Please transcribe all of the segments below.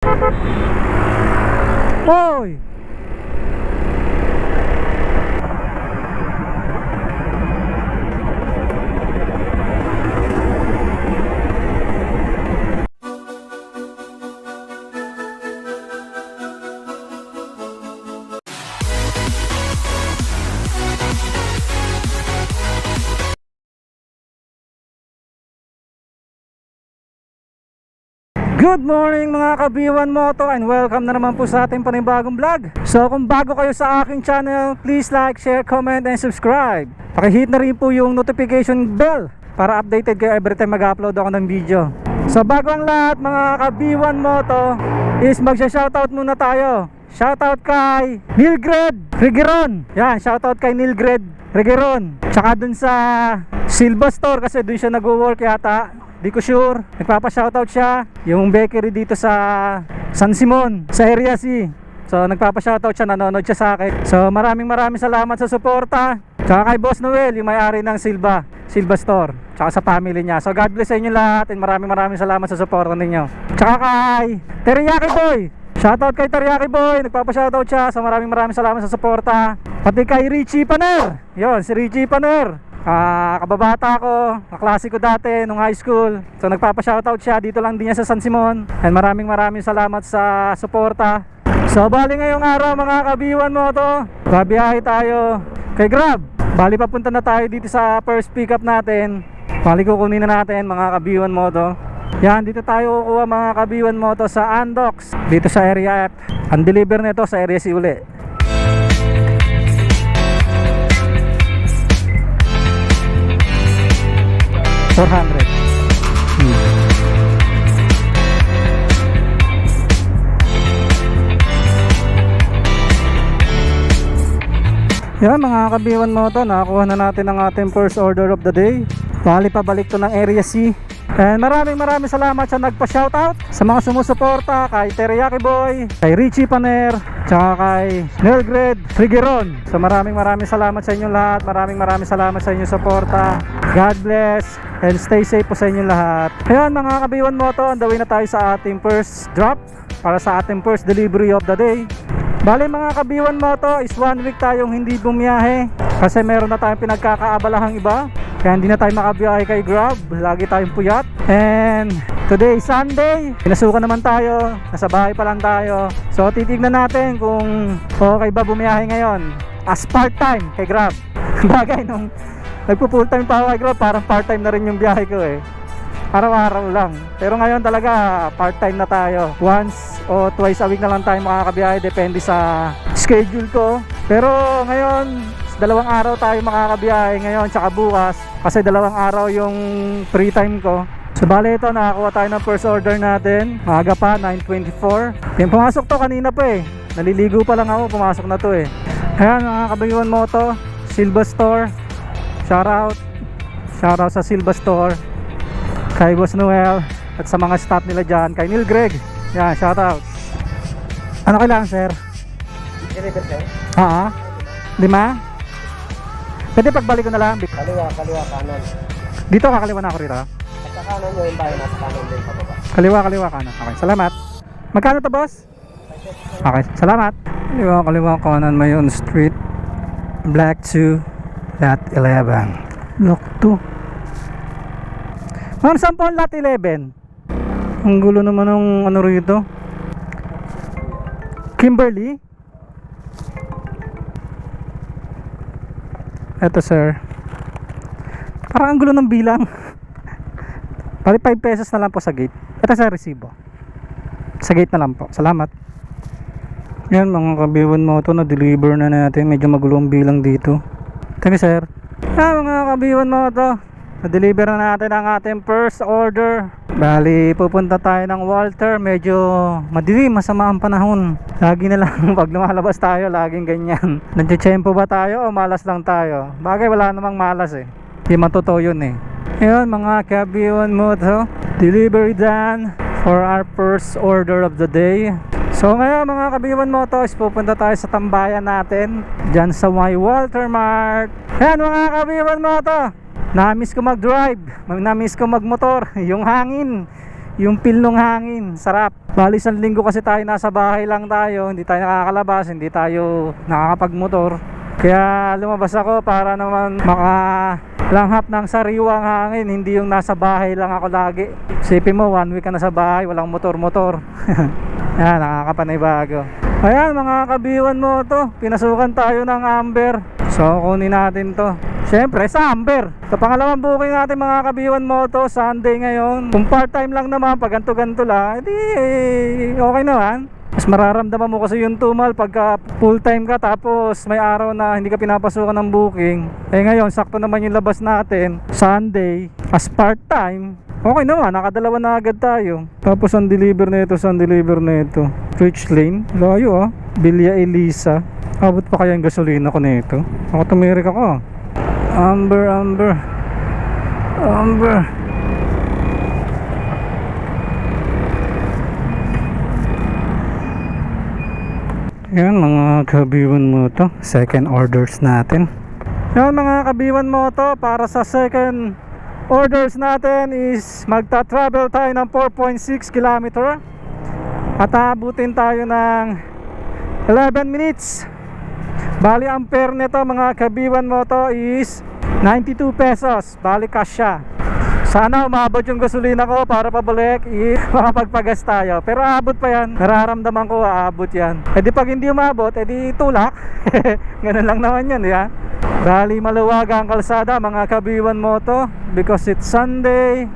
Hoy! Good morning mga kabiwan moto, and welcome na naman po sa ating panibagong vlog. So kung bago kayo sa aking channel, please like, share, comment, and subscribe. Pakihit na rin po yung notification bell para updated kayo every time mag-upload ako ng video. So bago ang lahat mga kabiwan moto, is magsha-shoutout muna tayo. Shoutout kay Nilgred Regeron. Yan, shoutout kay Nilgred Regeron. Tsaka dun sa Silva Store, kasi dun siya nag-work yata, di ko sure. Nagpapa-shoutout siya. Yung bakery dito sa San Simon, sa Area C. So nagpapa-shoutout siya, nanonood siya sa akin. So maraming salamat sa suporta. Tsaka kay Boss Noel, yung may-ari ng Silva Store. Tsaka sa family niya. So God bless sa inyo lahat, and maraming salamat sa suporta ninyo. Tsaka kay Teriyaki Boy. Shoutout kay Teriyaki Boy, nagpapa-shoutout siya. So maraming salamat sa suporta. Pati kay Richie Paner. Yon, si Richie Paner. Kababata ko, kaklase ko dati nung high school. So nagpapa-shoutout siya, dito lang din niya sa San Simon. And maraming salamat sa suporta. So bali ngayong araw mga kabiwan mo to, babiyahe tayo kay Grab. Bali papunta na tayo dito sa first pickup natin. Bali kukunin na natin mga kabiwan mo to. Yan, dito tayo kukuha mga kabiwan mo to sa Andox, dito sa Area F. Ang deliver nito sa Area C uli. Yan mga kabiwan mo to, nakakuha na natin ang ating first order of the day. Bali pabalik to ng Area C. And maraming salamat sa nagpa-shoutout, sa mga sumusuporta kay Teriyaki Boy, kay Richie Paner, tsaka kay Nilgred Frigeron. So maraming salamat sa inyo lahat. Maraming salamat sa inyong suporta. God bless and stay safe po sa inyo lahat. Ayan mga kabiwan mo to, on the way na tayo sa ating first drop, para sa ating first delivery of the day. Bali mga kabiwan mo to, is 1 week tayong hindi bumiyahe kasi meron na tayong pinagkakaabalahang iba. Kaya hindi na tayo makabiyahe kay Grab, lagi tayong puyat. And today Sunday, pinasukan naman tayo, nasa bahay pa lang tayo. So titignan natin kung okay ba bumiyahe ngayon as part-time kay Grab. Bagay nung nagpo-full time pa ako kay Grab, parang part-time na rin yung biyahe ko eh. Araw-araw lang. Pero ngayon talaga part-time na tayo. Once o twice a week na lang tayo makakabiyahe, depende sa schedule ko. Pero ngayon, 2 araw tayo makakabiyahe ngayon tsaka bukas, kasi 2 araw yung free time ko. So bale ito, nakakuha tayo ng first order natin. Maaga pa, 9:24. Yung pumasok to kanina pa eh. Naliligo pa lang ako, pumasok na to eh. Ayan mga kabiwan mo to, Silva Store. Shoutout sa Silva Store, kay Boss Noel, at sa mga staff nila dyan, kay Neil Greg. Yan, shoutout. Ano kailangan sir? Deliver sir? 5? Pwede pagbalik ko na lang. Kaliwa, kanan. Dito kakaliwa na ako rito. At sa kanan mo yung bahay, nasa kanan din pababa. Kaliwa kanan. Okay, salamat. Magkano to boss? Okay, salamat. Kaliwa kanan, Mayon Street, Black 2, Lot 11. Block 2. Ma'am, saan po ang Lot 11? Ang gulo naman ng ano rito. Kimberly? Eto sir, parang ang gulo ng bilang. Pali 5 pesos na lang po sa gate. Eto sir, resibo. Sa gate na lang po, salamat. Yan mga kabiwan mo to, na-deliver na natin. Medyo magulo ang bilang dito. Thank you sir. Mga kabiwan mo to, na-deliver na natin ang ating first order. Bali pupunta tayo ng Walter. Medyo madilim, masama ang panahon. Lagi na lang pag lumalabas tayo, laging ganyan. Nagtitsempo ba tayo o malas lang tayo? Bagay wala namang malas eh, hindi man totoo yun eh. Ayun mga kabiwan mo to, delivery done for our first order of the day. So ngayon mga kabiwan mo to, is pupunta tayo sa tambayan natin, dyan sa my Walter Mart. Ayan mga kabiwan mo to, na-miss ko mag-drive, na-miss ko mag-motor. Yung hangin, yung feel ng hangin, sarap. Bali 1 linggo kasi tayo nasa bahay lang tayo, hindi tayo nakakalabas, hindi tayo nakakapagmotor. Kaya lumabas ako para naman makalanghap ng sariwang hangin, hindi yung nasa bahay lang ako lagi. Isipin mo, 1 week ka na sa bahay, walang motor-motor. Yan, nakakapanibago. Ayan mga kabiwan mo to, pinasukan tayo ng Amber. So kunin natin to. Siyempre sa Amber. Sa pangalawang booking natin mga kabiwan mo to, Sunday ngayon. Kung part time lang naman, pag ganto-ganto lang, edi okay naman. Mas mararamdaman mo kasi yung tumal pagka full time ka tapos may araw na hindi ka pinapasukan ng booking. Eh ngayon sakto naman yung labas natin, Sunday as part time. Okay naman, nakadalawa na agad tayo. Tapos ang deliver nito, Rich Lane, layo ah, Villa Elisa. Abot pa kaya yung gasolina ko nito? Ako tumirik ako. Amber. Yan mga kabiwan mo to, second orders natin. Yan mga kabiwan mo to, para sa second orders natin is magta-travel tayo ng 4.6 km at aabutin tayo ng 11 minutes. Bali ang fare nito mga kabiwan mo to is 92 pesos. Bali cash siya. Sana umabot yung gasolina ko para pabalik, makapagpagas tayo. Pero aabot pa yan, nararamdaman ko aabot yan. E di pag hindi umabot, e di tulak. Ganun lang naman yan, ya. Bali maluwag ang kalsada mga kabiwan mo to, because it's Sunday,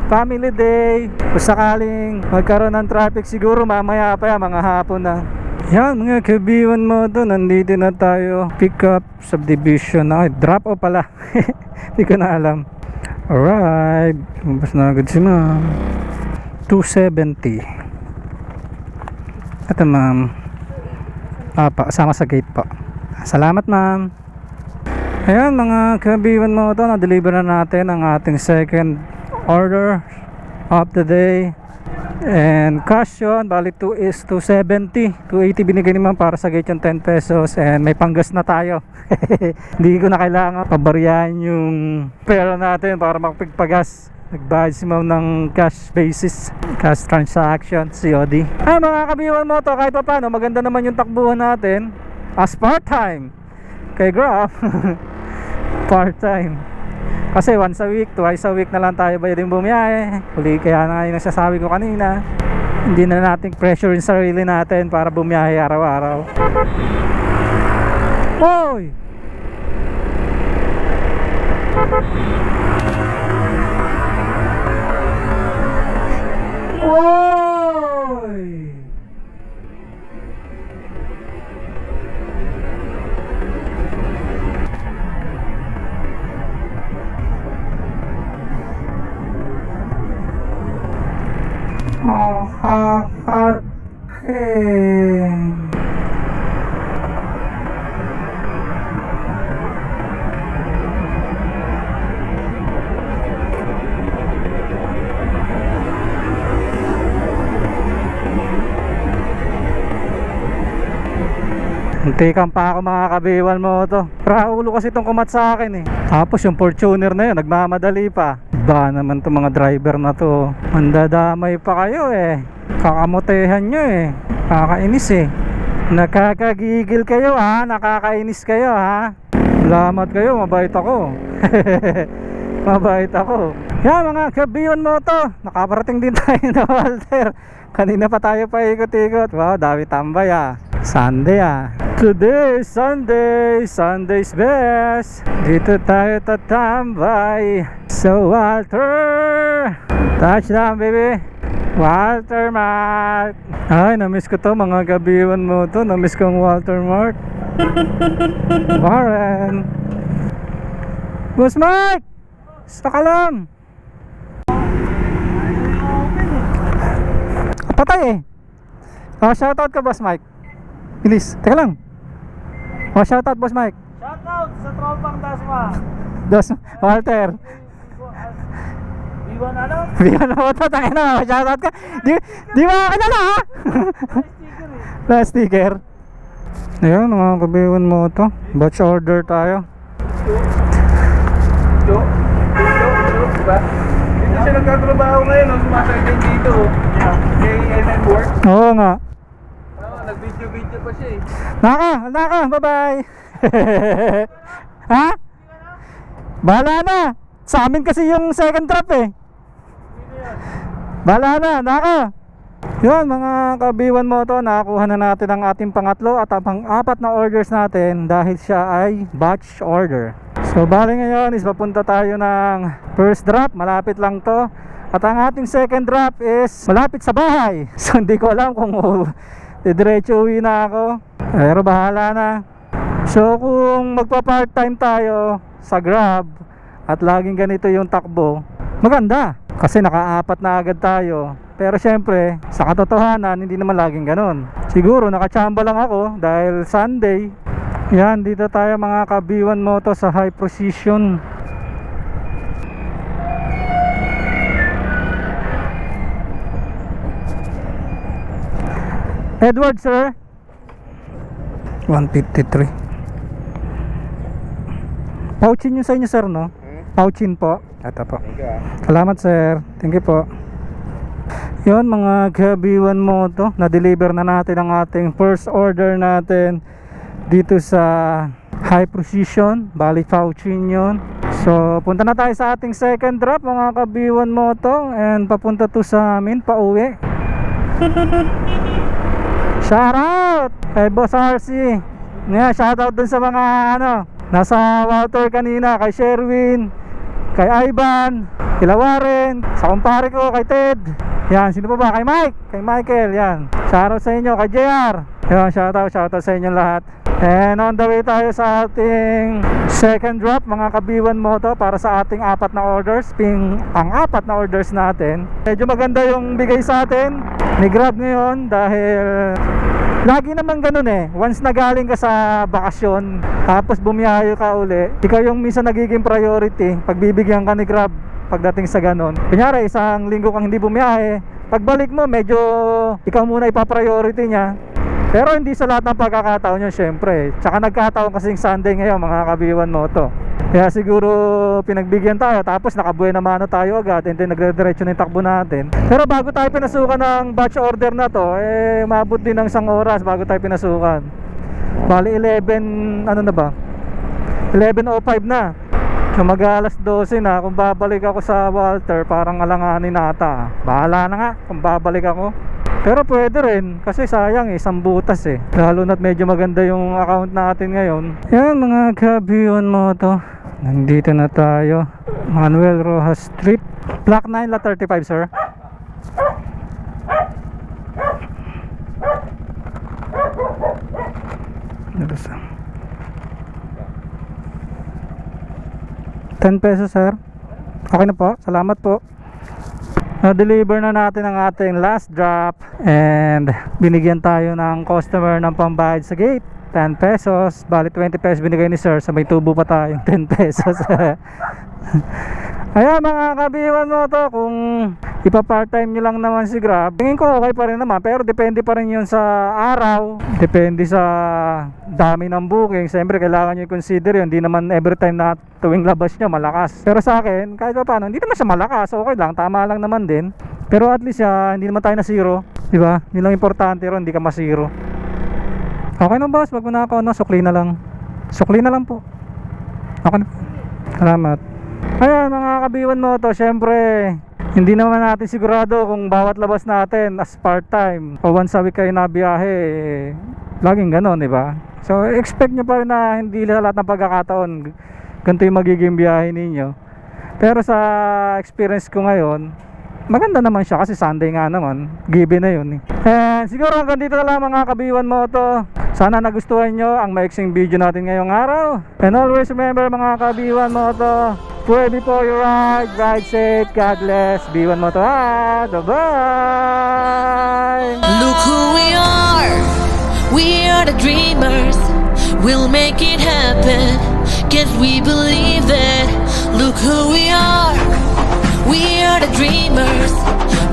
family day. Kung sakaling magkaroon ng traffic siguro mamaya pa yan, mga hapon na. Yan mga kabiwan mo to, nandito na tayo. Pick up subdivision. Ay, drop off pala. Hindi ko na alam. Alright, lumabas na agad si ma'am. 270. Ito ma'am. Sama sa gate po. Salamat ma'am. Ayan mga kabiwan mo to, na-deliver na natin ang ating second order of the day. And cash yun, bali 270, 280 binigay naman para sa gate yung 10 pesos. And may panggas na tayo. Hindi ko na kailangan pabaryahan yung pera natin para makapagpagas. Nagbayad si ma'am ng cash basis, cash transaction, COD. Ay mga kabiwan mo to, kahit pa paano maganda naman yung takbuhan natin as part time kay Grab. Part time kasi once a week, twice a week na lang tayo pwedeng bumiyahe. Huli kaya na yung nasasabi ko kanina, hindi na natin pressure yung sarili natin para bumiyahe araw-araw. Hoy! Hoy! Muntikan pa ako mga kabiwan mo to. Raulo kasi itong kumat sa akin eh. Tapos yung Fortuner na yun, nagmamadali pa. Ba naman itong mga driver na to, mandadamay pa kayo eh. Kakamotehan nyo eh. Kakainis eh. Nakakagigil kayo ha. Nakakainis kayo ha. Salamat kayo, mabait ako. Mabait ako. Yan mga kabiwan mo to, nakaparating din tayo na Walter. Kanina pa tayo pa ikot-ikot. Wow, dami tambay ah. Sunday ah. Today is Sunday, Sunday's best. Dito tayo tatambay sa Walter. Touchdown baby, Walter Mart. Ay, namiss ko to mga gabiwan mo to. Namiss ko ang Walter Mart. Warren. Boss Mike, saka lang. Patay eh. Oh, shoutout ka Boss Mike. Bilis, teka lang. Oh, shoutout Boss Mike. Shoutout sa tropang Dasma. Walter. Iwan ano? Biyan mo to, tangin na. Shoutout ka. Di ba kilala ha? Last sticker. Ayan, mga kabiwan mo to. Batch order tayo. siya nagkatrabaho ngayon, sumasakit dito. Kay NM Work. Oo nga. Nag-video pa siya eh. Naka, bye-bye. Ha? Bahala na. Sa amin kasi yung second drop eh. Bahala na, naka. Yun mga kabiwan mo to, nakakuha na natin ang ating pangatlo at ang pang-apat na orders natin dahil siya ay batch order. So bali ngayon is papunta tayo ng first drop, malapit lang to. At ang ating second drop is malapit sa bahay. So hindi ko alam kung diretso uwi na ako, pero bahala na. So kung magpa part time tayo sa Grab at laging ganito yung takbo, maganda kasi nakaapat na agad tayo. Pero syempre sa katotohanan hindi naman laging ganon. Siguro nakachamba lang ako dahil Sunday. Yan, dito tayo mga kabiwan moto sa High Precision. Edward sir, 153. Pouchin yung sa inyo sir, no? Pouchin po. Ito po. Salamat sir. Thank you po. Yun mga kabiwan mo to, na-deliver na natin ang ating first order natin dito sa High Precision. Bali Pouchin yun. So punta na tayo sa ating second drop mga kabiwan mo to, and papunta to sa amin, pauwi. Shoutout kay Boss RC. Yeah, shoutout dun sa mga nasa water kanina, kay Sherwin, kay Ivan, kay Lawaren, sa kumpare ko, kay Ted. Yan, sino pa ba? Kay Mike, kay Michael, yan. Shoutout sa inyo, kay JR. Yan, shoutout sa inyo lahat. And on the way tayo sa ating second drop mga kabiwan mo to, para sa ating apat na orders. Ang apat na orders natin, medyo maganda yung bigay sa atin ni Grab ngayon dahil lagi naman ganun eh. Once na galing ka sa bakasyon tapos bumiyahe ka uli, ikaw yung minsan nagiging priority pagbibigyan ka ni Grab pagdating sa ganun. Kunyari isang linggo kang hindi bumiyahe, pagbalik mo medyo ikaw muna ipa-priority niya. Pero hindi sa lahat ng pagkakataon yun syempre. Tsaka nagkataon kasing Sunday ngayon mga kabiwan mo to. Kaya siguro pinagbigyan tayo, tapos nakabuena mano tayo agad, and then nagre-diretso na yung takbo natin. Pero bago tayo pinasukan ng batch order na to, maabot din ng 1 oras bago tayo pinasukan. Bali 11, ano na ba? 11:05 na. So mag-alas 12 na. Kung babalik ako sa Walter, parang alanganin na ata. Bahala na nga kung babalik ako. Pero pwede rin kasi sayang isang butas eh. Lalo na't medyo maganda yung account natin ngayon. Yan mga kabiyon mo to. Nandito na tayo. Manuel Rojas Street. Block 9 La 35 sir. Nabasa. 10 pesos sir. Okay na po. Salamat po. Na-deliver na natin ang ating last drop and binigyan tayo ng customer ng pambayad sa gate, 10 pesos. Bali 20 pesos binigay ni sir, sa may tubo pa tayong 10 pesos. Ayan mga kabiwan mo to, kung ipa-part-time nyo lang naman si Grab, tingin ko okay pa rin naman, pero depende pa rin yun sa araw, depende sa dami ng booking. Siyempre kailangan nyo i-consider yun, hindi naman every time na tuwing labas nyo malakas. Pero sa akin, kahit pa paano, hindi naman siya malakas, okay lang, tama lang naman din. Pero at least hindi naman tayo na zero, diba? Yun lang importante ron, hindi ka ma-zero. Okay na boss, wag mo na ako, sukli na lang. Sukli na lang po. Okay na po. Salamat. Ayan mga kabiwan mo to, syempre hindi naman natin sigurado kung bawat labas natin as part-time o once a week kayo nabiyahe, laging ganon, diba? So expect nyo pa rin na hindi lahat ng pagkakataon ganito yung magiging biyahe ninyo. Pero sa experience ko ngayon, maganda naman siya kasi Sunday nga naman, given na yun eh. And siguro hanggang dito na lang mga kabiwan mo to. Sana nagustuhan nyo ang maiksing video natin ngayong araw. And always remember mga kabiwan mo to, pray before you ride, ride safe, God bless, B1 Moto Ad, bye! Look who we are the dreamers, we'll make it happen, cause we believe it. Look who we are the dreamers,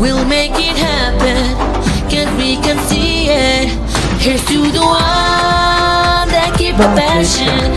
we'll make it happen, cause we can see it. Here's to the one that keep a passion.